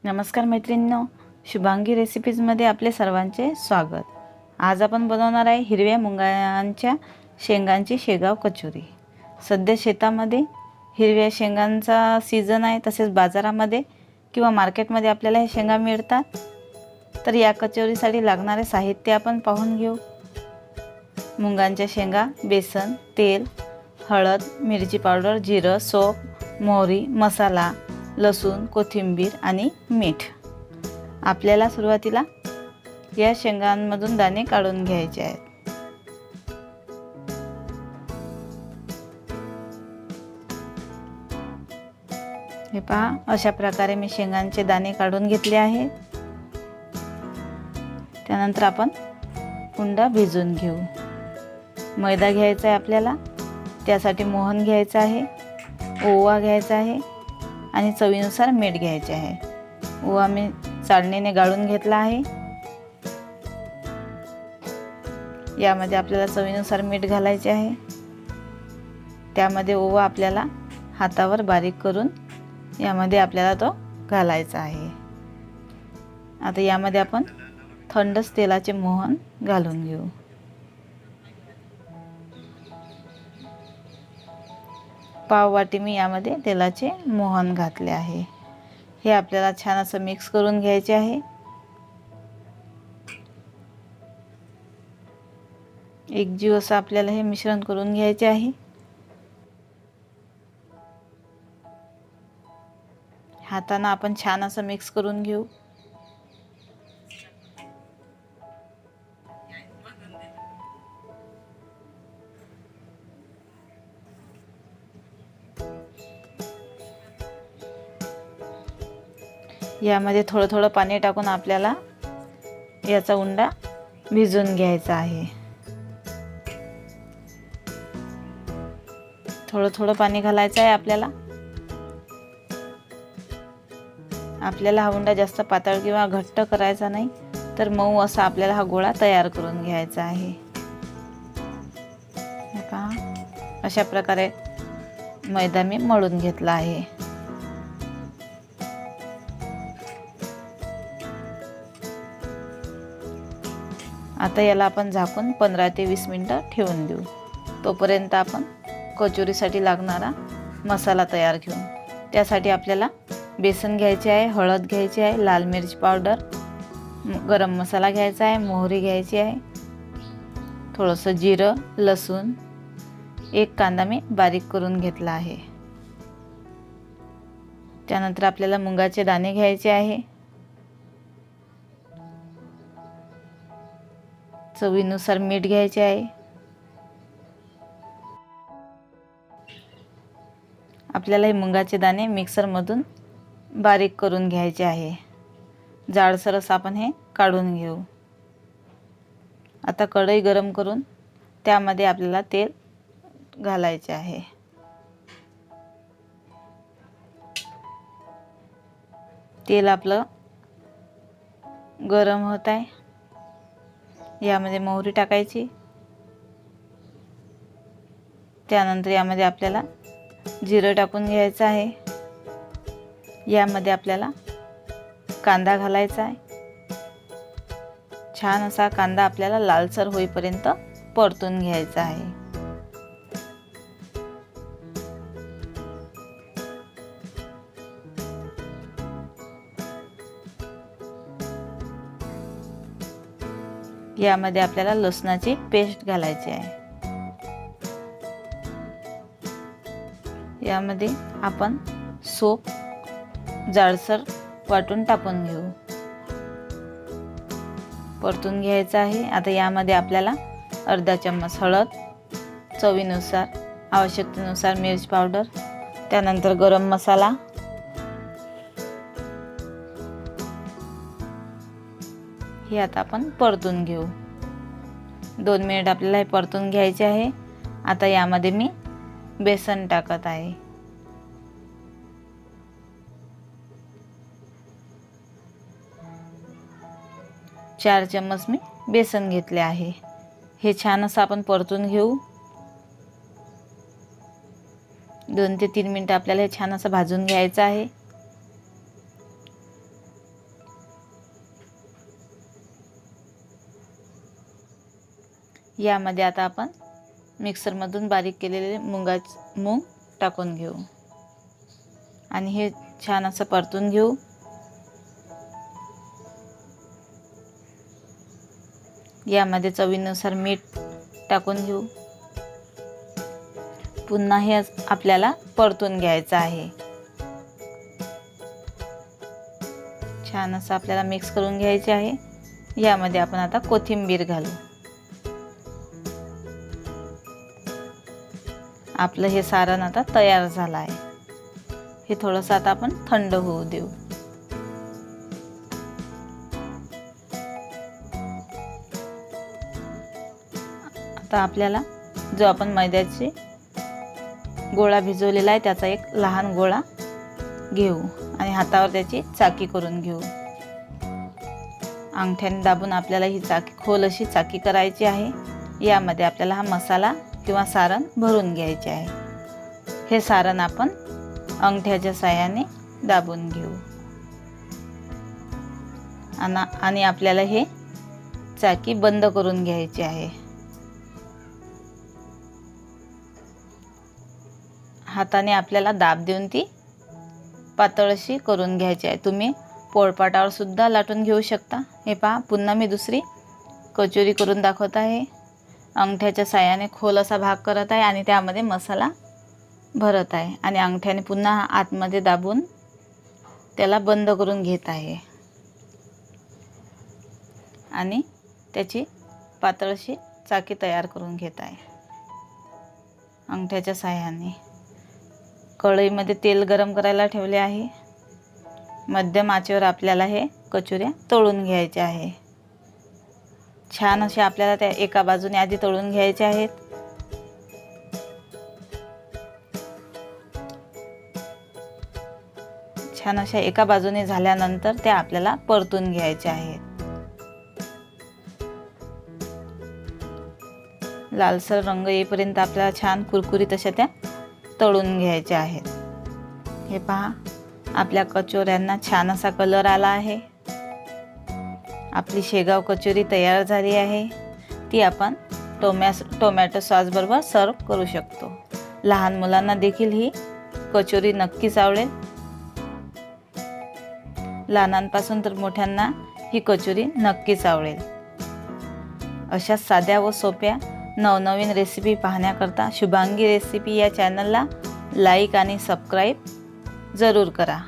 नमस्कार मैत्रिणींनो, शुभांगी रेसिपीजमध्ये आपले सर्वांचे स्वागत। आज आपण बनवणार आहे हिरव्या मुंगांच्या शेंगांची शेगाव कचोरी। सध्या शेतामध्ये हिरव्या शेंगांचा सीजन आहे, तसेच बाजारामध्ये किंवा मार्केटमध्ये आपल्याला हे शेंगा मिळतात। तर या कचोरीसाठी लागणारे साहित्य आपण पाहून घेऊ। मुंगांच्या शेंगा, बेसन, तेल, हळद, मिरची पावडर, जिरं, सोप, मोहरी, मसाला, लसूण, कोथिंबीर आणि मीठ। आपल्याला सुरुवातीला या शेंगांमधून दाणे काढून घ्यायचे आहेत। हे पहा, अशा प्रकारे मी शेंगांचे दाणे काढून घेतले आहेत। त्यानंतर आपण उंडा भिजवून घेऊ। मैदा घ्यायचा आहे आपल्याला, त्यासाठी मोहन घ्यायचा आहे, ओवा घ्यायचा आहे आणि चवीनुसार मीठ घ्यायचे आहे। ओवा मी चाळणीने गाळून घेतला आहे। यामध्ये आपल्याला चवीनुसार मीठ घालायचे आहे। त्यामध्ये ओवा आपल्याला हातावर बारीक करून यामध्ये आपल्याला तो घालायचा आहे। आता यामध्ये आपण थंडच तेलाचे मोहन घालून घेऊ। पाव वाटी मी यामध्ये तेलाचे मोहन घातले आहे। हे आपल्याला छान असं मिक्स करून घ्यायचे आहे। एकजीव असं आपल्याला हे मिश्रण करून घ्यायचे आहे। हाताने आपण छान असं मिक्स करून घेऊ। यामध्ये थोडं थोडं पाणी टाकून आपल्याला याचा उंडा भिजवून घ्यायचा आहे। थोडं थोडं पाणी घालायचं आहे आपल्याला। आपल्याला हा उंडा जास्त पातळ किंवा घट्ट करायचा नाही, तर मऊ असा आपल्याला हा गोळा तयार करून घ्यायचा आहे। हे पहा, अशा प्रकारे मैदा मी मळून घेतला आहे। आता याला आपण झाकून 15 ते 20 मिनिटं ठेवून देऊ। तोपर्यंत आपण कचोरीसाठी लागणारा मसाला तयार घेऊ। त्यासाठी आपल्याला बेसन घ्यायचे आहे, हळद घ्यायची आहे, लाल मिरची पावडर, गरम मसाला घ्यायचा आहे, मोहरी घ्यायची आहे, थोडंसं जिरं, लसूण, एक कांदा मी बारीक करून घेतला आहे। त्यानंतर आपल्याला मुंगाचे दाणे घ्यायचे आहे। चवीनुसार मीठ घ्यायचे आहे। आपल्याला हे मुंगाचे दाणे मिक्सरमधून बारीक करून घ्यायचे आहे। जाडसर असं आपण हे काढून घेऊ। आता कढई गरम करून त्यामध्ये आपल्याला तेल घालायचे आहे। तेल आपलं गरम होत आहे। यामध्ये मोहरी टाकायची। त्यानंतर यामध्ये आपल्याला जिरं टाकून घ्यायचं आहे। यामध्ये आपल्याला कांदा घालायचा आहे। छान असा कांदा आपल्याला लालसर होईपर्यंत परतून घ्यायचा आहे। यामध्ये आपल्याला लसणाची पेस्ट घालायची आहे। यामध्ये आपण सोप जाडसर वाटून टाकून घेऊ। परतून घ्यायचं आहे। आता यामध्ये आपल्याला अर्धा चम्मच हळद, चवीनुसार, आवश्यकतेनुसार मिरची पावडर, त्यानंतर गरम मसाला, हे आता आपण परतून घेऊ। 2 मिनिट आपल्याला हे परतून घ्यायचे आहे। आता यामध्ये मी बेसन टाकत आहे। चार चम्मच मी बेसन घेतले आहे। हे छान असं आपण परतून घेऊ। 2 ते 3 मिनिटं आपल्याला हे छान असं भाजून घ्यायचं आहे। यामध्ये आता आपण मिक्सरमधून बारीक केलेले मूग टाकून घेऊ आणि हे छान असं परतून घेऊ. यामध्ये चवीनुसार मीठ टाकून घेऊ. पुन्हा हे आपल्याला परतून घ्यायचं आहे. छान असं आपल्याला मिक्स करून घ्यायचे आहे. यामध्ये आपण आता कोथिंबीर घालू. आपलं हे सारण आता तयार झालं आहे. हे थोडंसं आता आपण थंड होऊ देऊ. आता आपल्याला जो आपण मैद्याचे गोळा भिजवलेला आहे त्याचा एक लहान गोळा घेऊ आणि हातावर त्याची चाकी करून घेऊ. अंगठ्याने दाबून आपल्याला ही चाकी खोल अशी चाकी करायची आहे. यामध्ये आपल्याला हा मसाला किंवा सारण भरून घ्यायचे आहे. हे सारण आपण अंगठ्याच्या साहाय्याने दाबून घेऊ आणि आपल्याला हे चाकी बंद करून घ्यायची आहे. हाताने आपल्याला दाब देऊन ती पातळशी करून घ्यायची आहे. तुम्ही पोळपाटावर सुद्धा लाटून घेऊ शकता. हे पहा, पुन्हा मी दुसरी कचोरी करून दाखवत आहे. अंगठ्याच्या साहाय्याने खोल असा भाग करत आहे आणि त्यामध्ये मसाला भरत आहे आणि अंगठ्याने पुन्हा आतमध्ये दाबून त्याला बंद करून घेत आहे आणि त्याची पातळशी चाकी तयार करून घेत आहे. अंगठ्याच्या साहाय्याने कढईमध्ये तेल गरम करायला ठेवले आहे. मध्यम आचेवर आपल्याला हे कचोऱ्या तळून घ्यायच्या आहे. छान असे आपल्याला त्या एका बाजूने आधी तळून घ्यायचे आहेत. छान अशा एका बाजूने झाल्यानंतर त्या आपल्याला परतून घ्यायच्या आहेत. लालसर रंग येईपर्यंत आपल्याला छान कुरकुरीत अशा त्या तळून घ्यायच्या आहेत. हे पहा, आपल्या कचोऱ्यांना छान असा कलर आला आहे. आपली शेगाव कचोरी तयार झाली आहे. ती आपण टोमॅटो सॉस बरोबर सर्व करू शकतो. लहान मुलांना देखील ही कचोरी नक्कीच आवडेल. लहानांपासून तर मोठ्यांना ही कचोरी नक्कीच आवडेल. अशा साध्या व सोप्या नवनवीन रेसिपी पाहण्याकरता शुभांगी रेसिपी या चॅनलला लाईक आणि सबस्क्राईब जरूर करा.